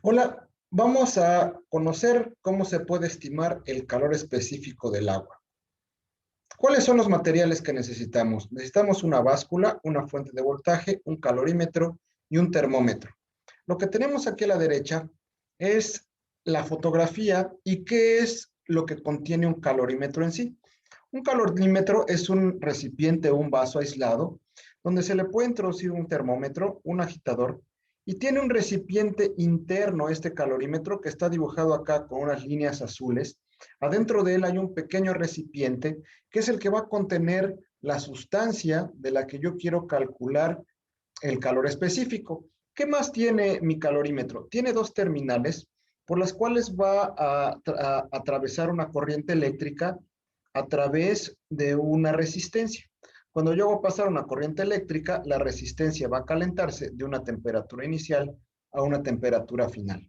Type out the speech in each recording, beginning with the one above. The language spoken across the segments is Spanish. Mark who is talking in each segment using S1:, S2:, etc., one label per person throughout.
S1: Hola, vamos a conocer cómo se puede estimar el calor específico del agua. ¿Cuáles son los materiales que necesitamos? Necesitamos una báscula, una fuente de voltaje, un calorímetro y un termómetro. Lo que tenemos aquí a la derecha es la fotografía y qué es lo que contiene un calorímetro en sí. Un calorímetro es un recipiente o un vaso aislado donde se le puede introducir un termómetro, un agitador, y tiene un recipiente interno, este calorímetro, que está dibujado acá con unas líneas azules. Adentro de él hay un pequeño recipiente que es el que va a contener la sustancia de la que yo quiero calcular el calor específico. ¿Qué más tiene mi calorímetro? Tiene dos terminales por las cuales va a atravesar una corriente eléctrica a través de una resistencia. Cuando yo hago pasar una corriente eléctrica, la resistencia va a calentarse de una temperatura inicial a una temperatura final.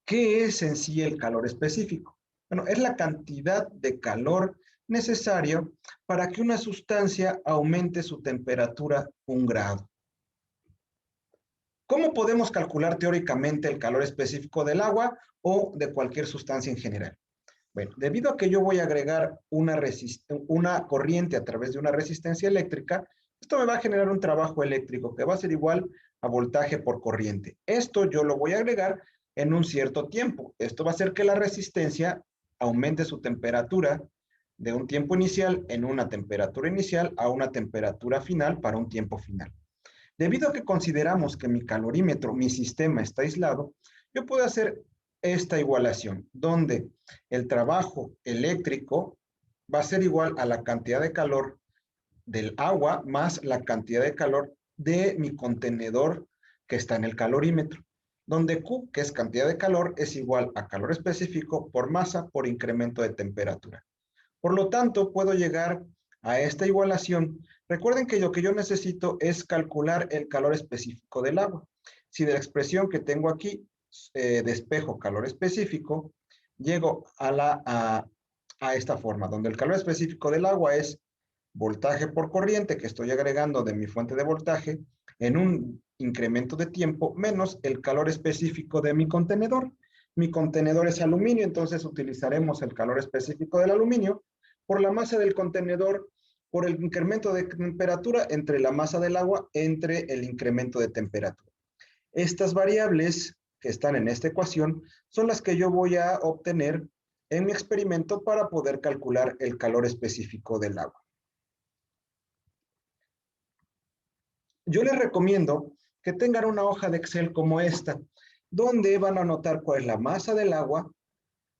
S1: ¿Qué es en sí el calor específico? Bueno, es la cantidad de calor necesario para que una sustancia aumente su temperatura 1 grado. ¿Cómo podemos calcular teóricamente el calor específico del agua o de cualquier sustancia en general? Bueno, debido a que yo voy a agregar una corriente a través de una resistencia eléctrica, esto me va a generar un trabajo eléctrico que va a ser igual a voltaje por corriente. Esto yo lo voy a agregar en un cierto tiempo. Esto va a hacer que la resistencia aumente su temperatura de un tiempo inicial en una temperatura inicial a una temperatura final para un tiempo final. Debido a que consideramos que mi calorímetro, mi sistema está aislado, yo puedo hacer esta igualación, donde el trabajo eléctrico va a ser igual a la cantidad de calor del agua más la cantidad de calor de mi contenedor que está en el calorímetro, donde Q, que es cantidad de calor, es igual a calor específico por masa por incremento de temperatura. Por lo tanto, puedo llegar a esta igualación. Recuerden que lo que yo necesito es calcular el calor específico del agua. Si de la expresión que tengo aquí despejo calor específico, llego a esta forma, donde el calor específico del agua es voltaje por corriente que estoy agregando de mi fuente de voltaje en un incremento de tiempo menos el calor específico de mi contenedor. Mi contenedor es aluminio, entonces utilizaremos el calor específico del aluminio por la masa del contenedor, por el incremento de temperatura entre la masa del agua, entre el incremento de temperatura. Estas variables que están en esta ecuación son las que yo voy a obtener en mi experimento para poder calcular el calor específico del agua. Yo les recomiendo que tengan una hoja de Excel como esta, donde van a anotar cuál es la masa del agua,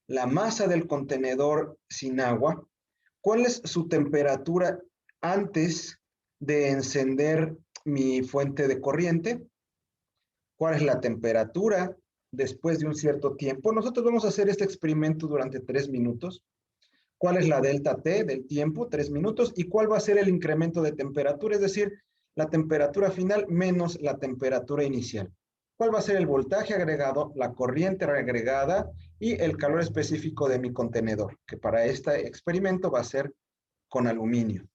S1: la masa del contenedor sin agua, cuál es su temperatura antes de encender mi fuente de corriente, cuál es la temperatura después de un cierto tiempo. Nosotros vamos a hacer este experimento durante 3 minutos. ¿Cuál es la delta T del tiempo? 3 minutos. ¿Y cuál va a ser el incremento de temperatura? Es decir, la temperatura final menos la temperatura inicial. ¿Cuál va a ser el voltaje agregado, la corriente agregada y el calor específico de mi contenedor? Que para este experimento va a ser con aluminio.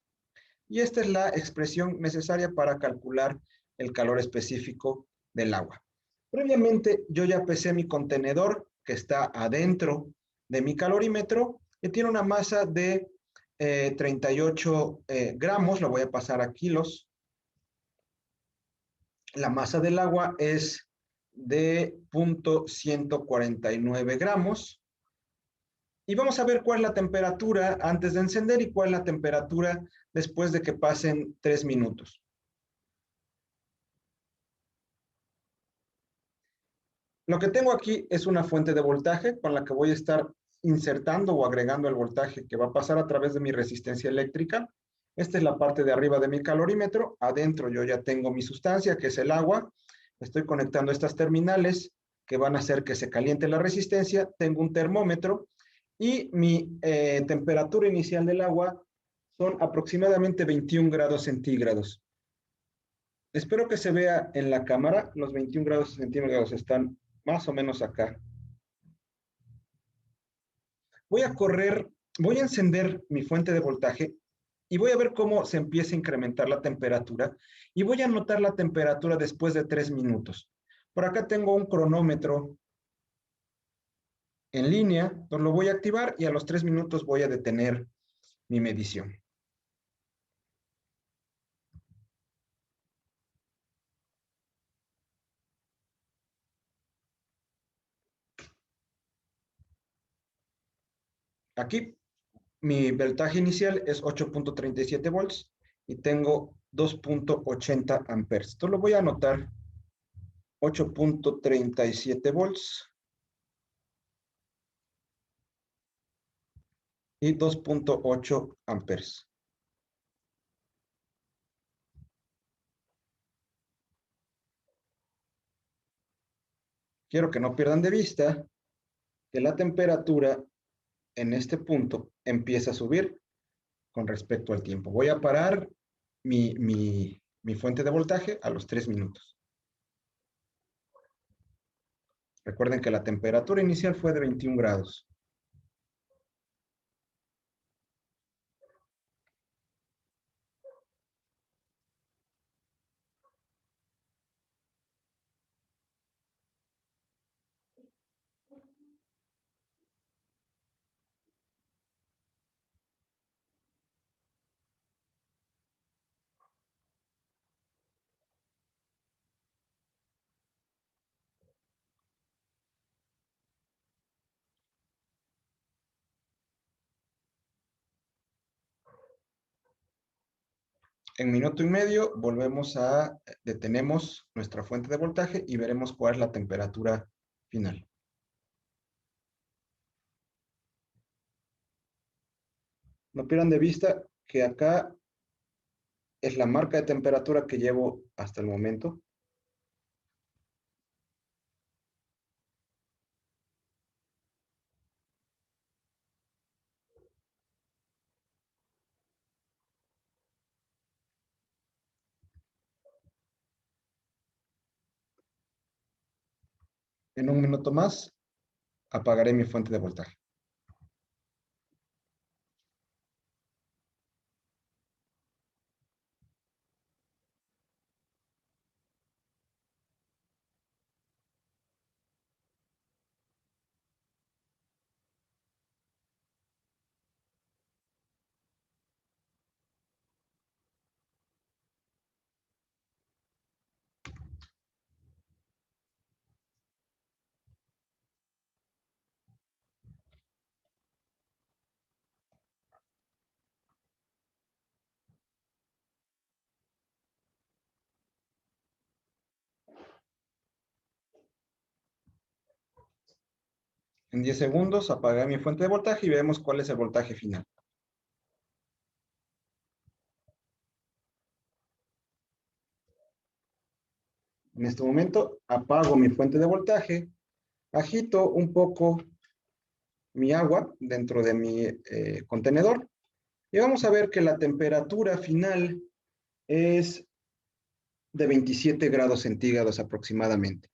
S1: Y esta es la expresión necesaria para calcular el calor específico del agua. Previamente yo ya pesé mi contenedor que está adentro de mi calorímetro y tiene una masa de 38 gramos, lo voy a pasar a kilos. La masa del agua es de 0.149 gramos. Y vamos a ver cuál es la temperatura antes de encender y cuál es la temperatura después de que pasen 3 minutos. Lo que tengo aquí es una fuente de voltaje con la que voy a estar insertando o agregando el voltaje que va a pasar a través de mi resistencia eléctrica. Esta es la parte de arriba de mi calorímetro. Adentro yo ya tengo mi sustancia, que es el agua. Estoy conectando estas terminales que van a hacer que se caliente la resistencia. Tengo un termómetro y mi temperatura inicial del agua son aproximadamente 21 grados centígrados. Espero que se vea en la cámara. Los 21 grados centígrados están más o menos acá. Voy a encender mi fuente de voltaje y voy a ver cómo se empieza a incrementar la temperatura y voy a anotar la temperatura después de 3 minutos. Por acá tengo un cronómetro en línea, entonces lo voy a activar y a los 3 minutos voy a detener mi medición. Aquí mi voltaje inicial es 8.37 volts y tengo 2.80 amperes. Entonces lo voy a anotar, 8.37 volts y 2.8 amperes. Quiero que no pierdan de vista que la temperatura en este punto empieza a subir con respecto al tiempo. Voy a parar mi fuente de voltaje a los 3 minutos. Recuerden que la temperatura inicial fue de 21 grados. En minuto y medio detenemos nuestra fuente de voltaje y veremos cuál es la temperatura final. No pierdan de vista que acá es la marca de temperatura que llevo hasta el momento. En un minuto más apagaré mi fuente de voltaje. En 10 segundos apagaré mi fuente de voltaje y veremos cuál es el voltaje final. En este momento apago mi fuente de voltaje, agito un poco mi agua dentro de mi contenedor y vamos a ver que la temperatura final es de 27 grados centígrados aproximadamente.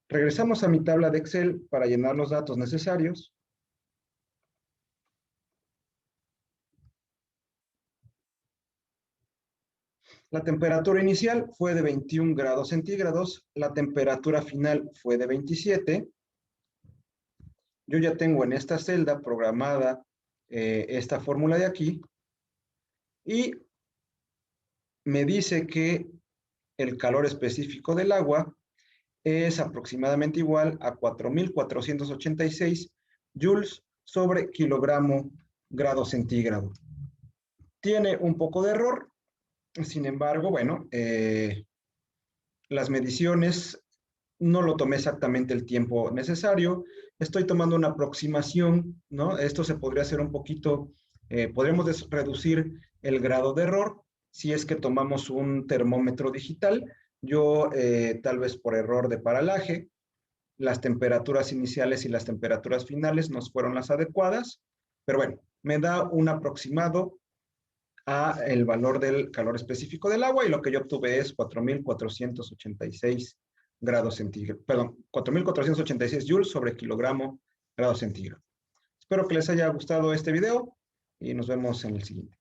S1: Regresamos a mi tabla de Excel para llenar los datos necesarios. La temperatura inicial fue de 21 grados centígrados, la temperatura final fue de 27. Yo ya tengo en esta celda programada esta fórmula de aquí y me dice que el calor específico del agua es aproximadamente igual a 4.486 joules sobre kilogramo grado centígrado. Tiene un poco de error, sin embargo, bueno, las mediciones no lo tomé exactamente el tiempo necesario, estoy tomando una aproximación, ¿no? Esto se podría hacer un poquito, podríamos reducir el grado de error si es que tomamos un termómetro digital. Yo, tal vez por error de paralaje, las temperaturas iniciales y las temperaturas finales no fueron las adecuadas, pero bueno, me da un aproximado a el valor del calor específico del agua y lo que yo obtuve es 4.486 grados centígrados, perdón, 4.486 joules sobre kilogramo grado centígrado. Espero que les haya gustado este video y nos vemos en el siguiente.